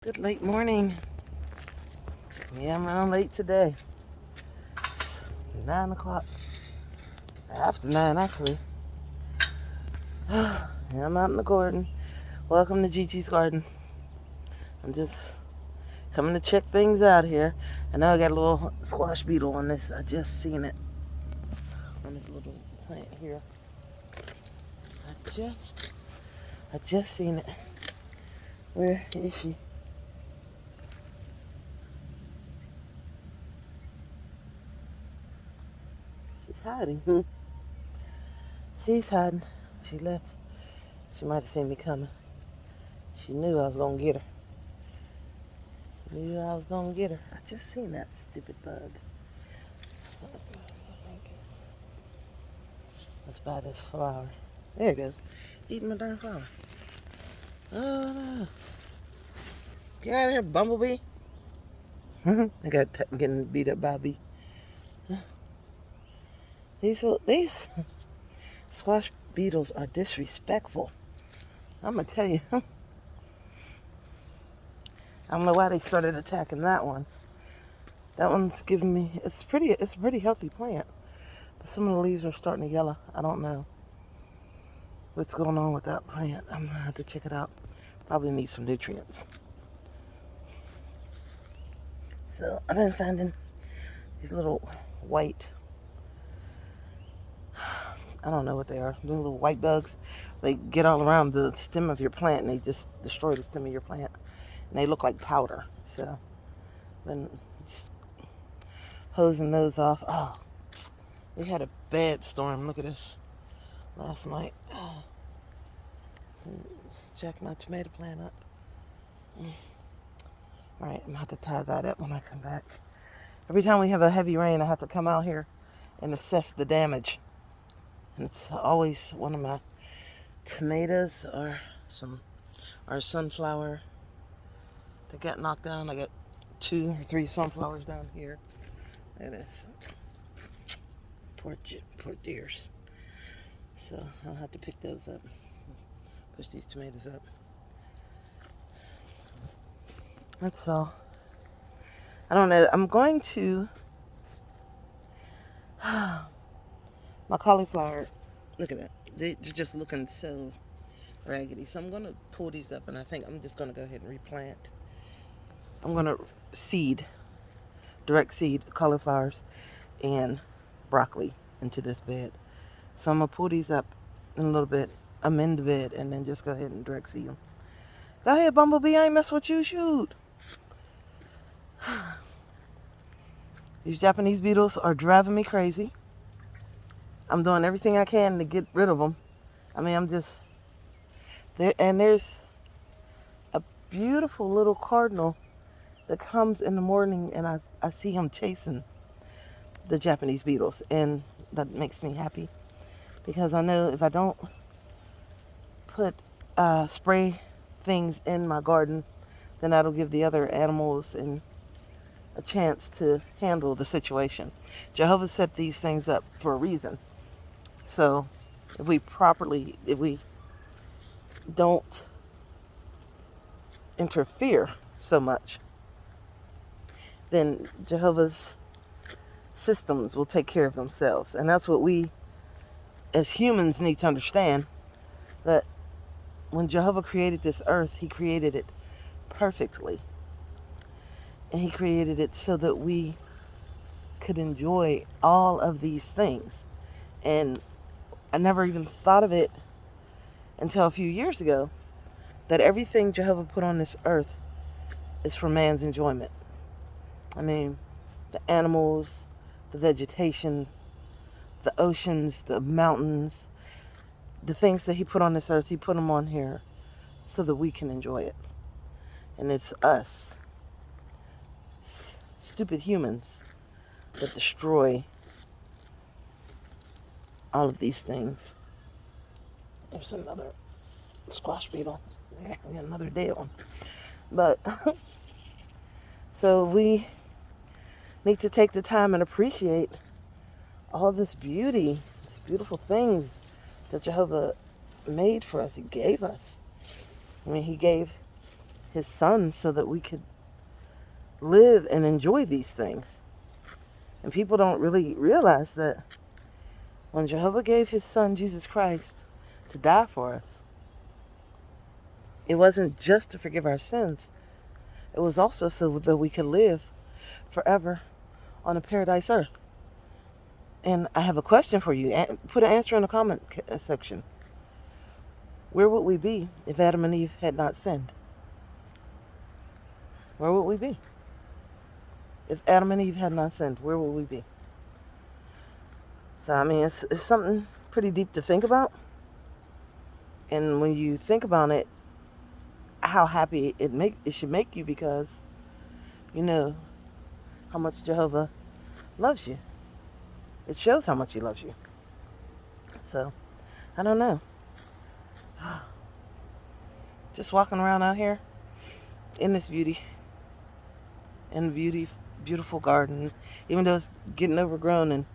Good late morning. Yeah, I'm around late today. 9 o'clock. After 9, actually. Yeah, I'm out in the garden. Welcome to Gigi's Garden. I'm just coming to check things out here. I know I got a little squash beetle on this. I just seen it on this little plant here. I just seen it. Where is she? She's hiding. She's hiding. She left. She might have seen me coming. She knew I was gonna get her. Knew I was gonna get her. I just seen that stupid bug. Let's buy this flower. There it goes. Eating my darn flower. Oh no. Get out of here, bumblebee. I got getting beat up by a bee. These squash beetles are disrespectful. I'm gonna tell you. I don't know why they started attacking that one. That one's giving me. It's a pretty healthy plant, but some of the leaves are starting to yellow. I don't know what's going on with that plant. I'm gonna have to check it out. Probably need some nutrients. So I've been finding these little white, I don't know what they are, little white bugs. They get all around the stem of your plant and they just destroy the stem of your plant. And they look like powder. So then just hosing those off. Oh, we had a bad storm. Look at this last night. Oh, jack my tomato plant up. All right, I'm gonna have to tie that up when I come back. Every time we have a heavy rain, I have to come out here and assess the damage. And it's always one of my tomatoes or sunflower that got knocked down. I got 2 or 3 sunflowers down here. Look at this. Poor dears. So I'll have to pick those up. Push these tomatoes up. That's all. I don't know. I'm going to my cauliflower. Look at that. They're just looking so raggedy. So I'm gonna pull these up, and I think I'm just gonna go ahead and replant. I'm gonna direct seed cauliflowers and broccoli into this bed. So I'm gonna pull these up in a little bit. I'm in the bed, and then just go ahead and direct seed them. Go ahead, bumblebee. I ain't mess with you. Shoot. These Japanese beetles are driving me crazy. I'm doing everything I can to get rid of them. I mean, I'm just there, and there's a beautiful little cardinal that comes in the morning, and I see him chasing the Japanese beetles, and that makes me happy because I know if I don't put spray things in my garden, then that'll give the other animals and a chance to handle the situation. Jehovah set these things up for a reason. So if we don't interfere so much, then Jehovah's systems will take care of themselves. And that's what we as humans need to understand, that when Jehovah created this earth, he created it perfectly. And he created it so that we could enjoy all of these things. And I never even thought of it until a few years ago that everything Jehovah put on this earth is for man's enjoyment. I mean, the animals, the vegetation, the oceans, the mountains, the things that he put on this earth, he put them on here so that we can enjoy it. And it's us, stupid humans, that destroy all of these things. There's another squash beetle. Yeah, we got another dead one. But so we need to take the time and appreciate all this beauty, these beautiful things that Jehovah made for us. He gave us. I mean, he gave his son so that we could live and enjoy these things. And people don't really realize that when Jehovah gave his son, Jesus Christ, to die for us, it wasn't just to forgive our sins. It was also so that we could live forever on a paradise earth. And I have a question for you. Put an answer in the comment section. Where would we be if Adam and Eve had not sinned? Where would we be? If Adam and Eve had not sinned, where would we be? So, I mean, it's something pretty deep to think about. And when you think about it, how happy it should make you, because you know how much Jehovah loves you. It shows how much he loves you. So, I don't know. Just walking around out here in this beautiful garden, even though it's getting overgrown and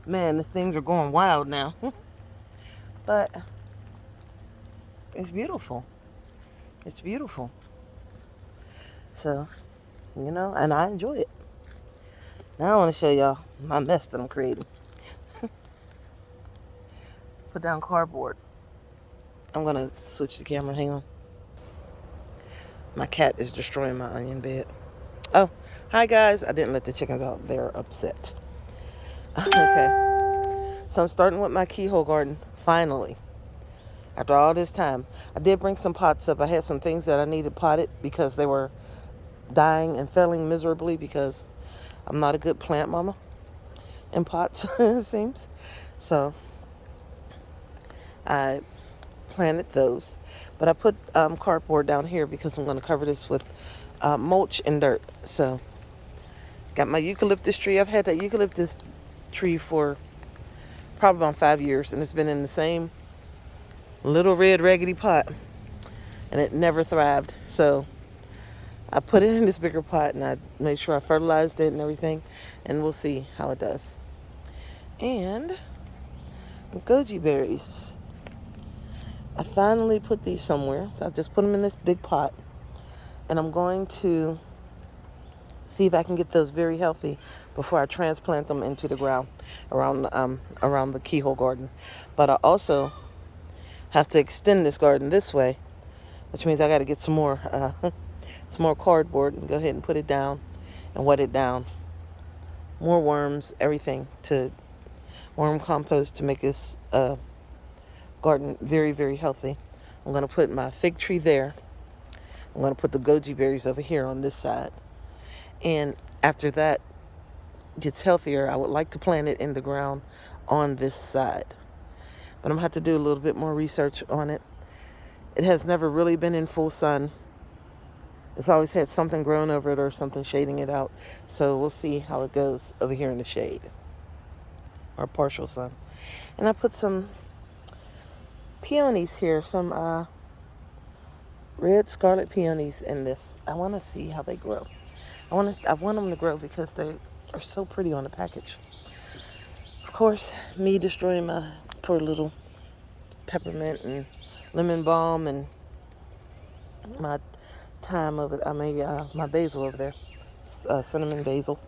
man, the things are going wild now. But it's beautiful. It's beautiful. So, and I enjoy it. Now I want to show y'all my mess that I'm creating. Put down cardboard. I'm going to switch the camera. Hang on. My cat is destroying my onion bed. Oh, hi guys. I didn't let the chickens out. They're upset. Okay. So I'm starting with my keyhole garden. Finally. After all this time. I did bring some pots up. I had some things that I needed potted because they were dying and failing miserably because I'm not a good plant mama in pots, it seems. So I planted those. But I put cardboard down here because I'm going to cover this with mulch and dirt. So got my eucalyptus tree. I've had that eucalyptus tree for probably about 5 years, and it's been in the same little red raggedy pot, and it never thrived. So I put it in this bigger pot, and I made sure I fertilized it and everything, and we'll see how it does. And goji berries. I finally put these somewhere. I just put them in this big pot, and I'm going to see if I can get those very healthy before I transplant them into the ground around the keyhole garden. But I also have to extend this garden this way, which means I got to get some more cardboard and go ahead and put it down and wet it down. More worms, everything, to worm compost to make this garden very, very healthy. I'm going to put my fig tree there. I'm going to put the goji berries over here on this side. And after that gets healthier, I would like to plant it in the ground on this side. But I'm going to have to do a little bit more research on it. It has never really been in full sun. It's always had something growing over it or something shading it out. So we'll see how it goes over here in the shade or partial sun. And I put some peonies here, some red scarlet peonies in this. I want to see how they grow. I want them to grow because they are so pretty on the package. Of course, me destroying my poor little peppermint and lemon balm and my thyme over. My basil over there, cinnamon basil.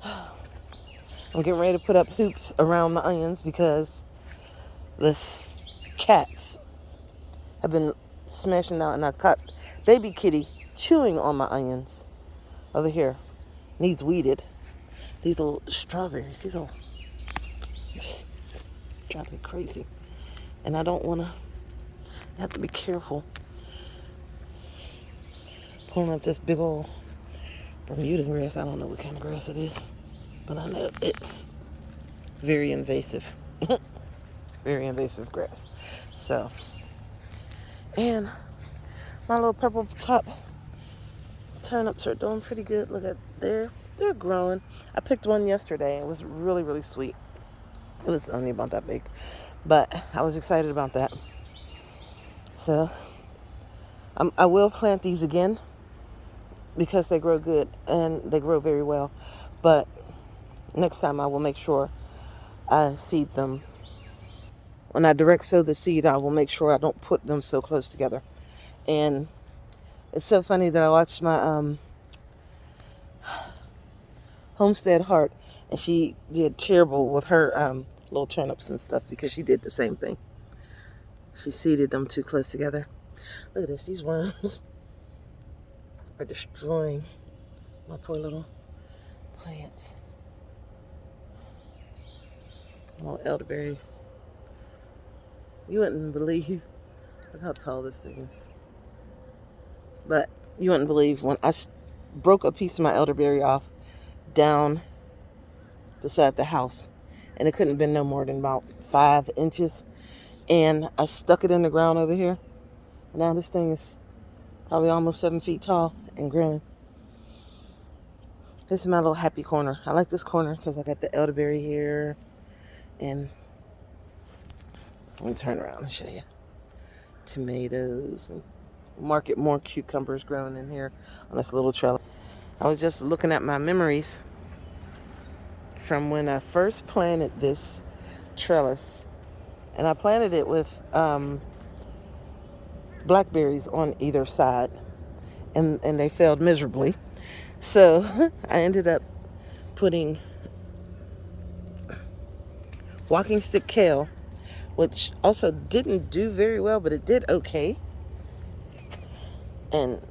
I'm getting ready to put up hoops around my onions because the cats have been smashing out, and I caught baby kitty chewing on my onions over here. Needs weeded. These little strawberries, they're driving me crazy. And I don't want to, I have to be careful pulling up this big old Bermuda grass. I don't know what kind of grass it is, but I know it's very invasive. Very invasive grass. So, and my little purple top turnips are doing pretty good. Look at they're growing. I picked one yesterday. It was really, really sweet. It was only about that big, but I was excited about that. So I will plant these again because they grow good and they grow very well. But next time I will make sure I seed them. When I direct sow the seed, I will make sure I don't put them so close together. And It's so funny that I watched my Homestead Heart, and she did terrible with her little turnips and stuff because she did the same thing. She seeded them too close together. Look at this. These worms are destroying my poor little plants. Oh, elderberry. You wouldn't believe. Look how tall this thing is. But you wouldn't believe when I broke a piece of my elderberry off down beside the house. And it couldn't have been no more than about 5 inches. And I stuck it in the ground over here. And now this thing is probably almost 7 feet tall and growing. This is my little happy corner. I like this corner because I got the elderberry here. And let me turn around and show you. Tomatoes. And market more cucumbers growing in here on this little trellis. I was just looking at my memories from when I first planted this trellis. And I planted it with blackberries on either side. And they failed miserably. So I ended up putting walking stick kale, which also didn't do very well, but it did okay. And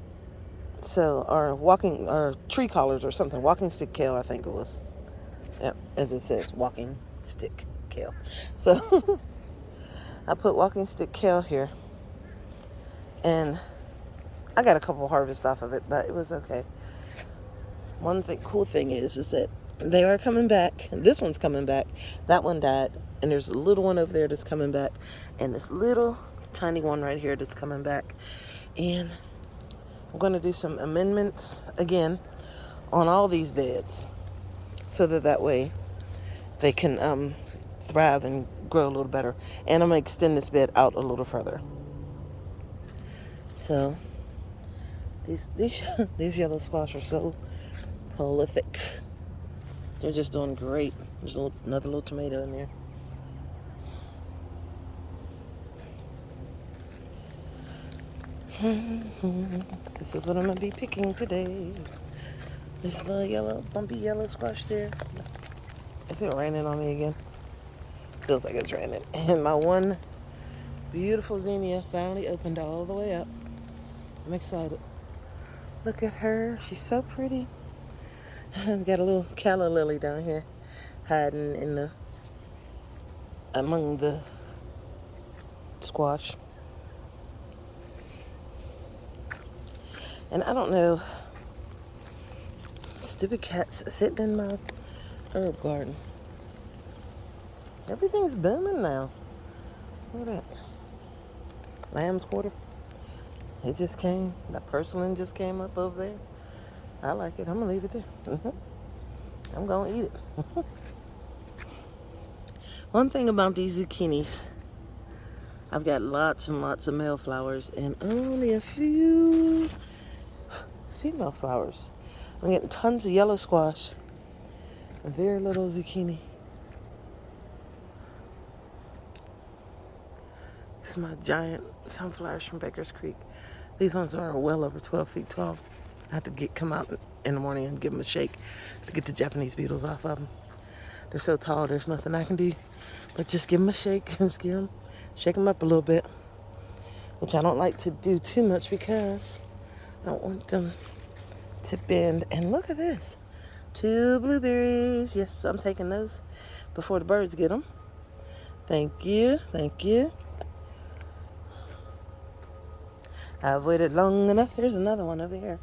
so, or tree collars or something, walking stick kale, I think it was. Yep, as it says, walking stick kale. So I put walking stick kale here, and I got a couple harvests off of it, but it was okay. One cool thing is that they are coming back. This one's coming back. That one died, and there's a little one over there that's coming back, and this little tiny one right here that's coming back. And I'm going to do some amendments again on all these beds, so that way they can thrive and grow a little better. And I'm going to extend this bed out a little further. So these these yellow squash are so prolific. They're just doing great. There's another little tomato in there. This is what I'm going to be picking today. There's a little yellow, bumpy yellow squash there. Is it raining on me again? Feels like it's raining. And my one beautiful zinnia finally opened all the way up. I'm excited. Look at her. She's so pretty. Got a little calla lily down here hiding among the squash. And I don't know, stupid cats sitting in my herb garden. Everything's booming now. Look at that. Lamb's quarter. It just came. That purslane just came up over there. I like it. I'm going to leave it there. I'm going to eat it. One thing about these zucchinis, I've got lots and lots of male flowers and only a few female flowers. I'm getting tons of yellow squash and very little zucchini. This is my giant sunflowers from Baker's Creek. These ones are well over 12 feet tall. I have to come out in the morning and give them a shake to get the Japanese beetles off of them. They're so tall, there's nothing I can do but just give them a shake and scare them, shake them up a little bit, which I don't like to do too much because I don't want them to bend. And look at this, 2 blueberries. Yes, I'm taking those before the birds get them. Thank you, thank you. I've waited long enough. Here's another one over here.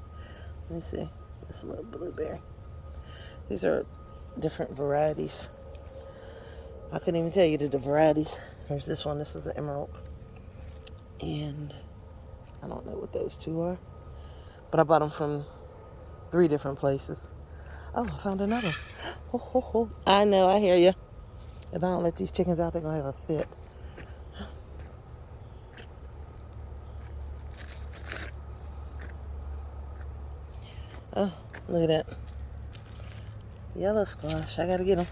Let me see. This little blueberry. These are different varieties. I couldn't even tell you the varieties. There's this one. This is an emerald. And I don't know what those two are. But I bought them from 3 different places. Oh, I found another. Ho, ho, ho. I know, I hear you. If I don't let these chickens out, they're going to have a fit. Oh, look at that. Yellow squash. I gotta get them.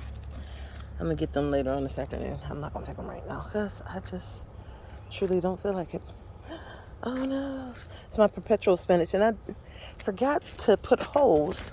I'm gonna get them later on this afternoon. I'm not gonna pick them right now because I just truly don't feel like it. Oh no, it's my perpetual spinach, and I forgot to put holes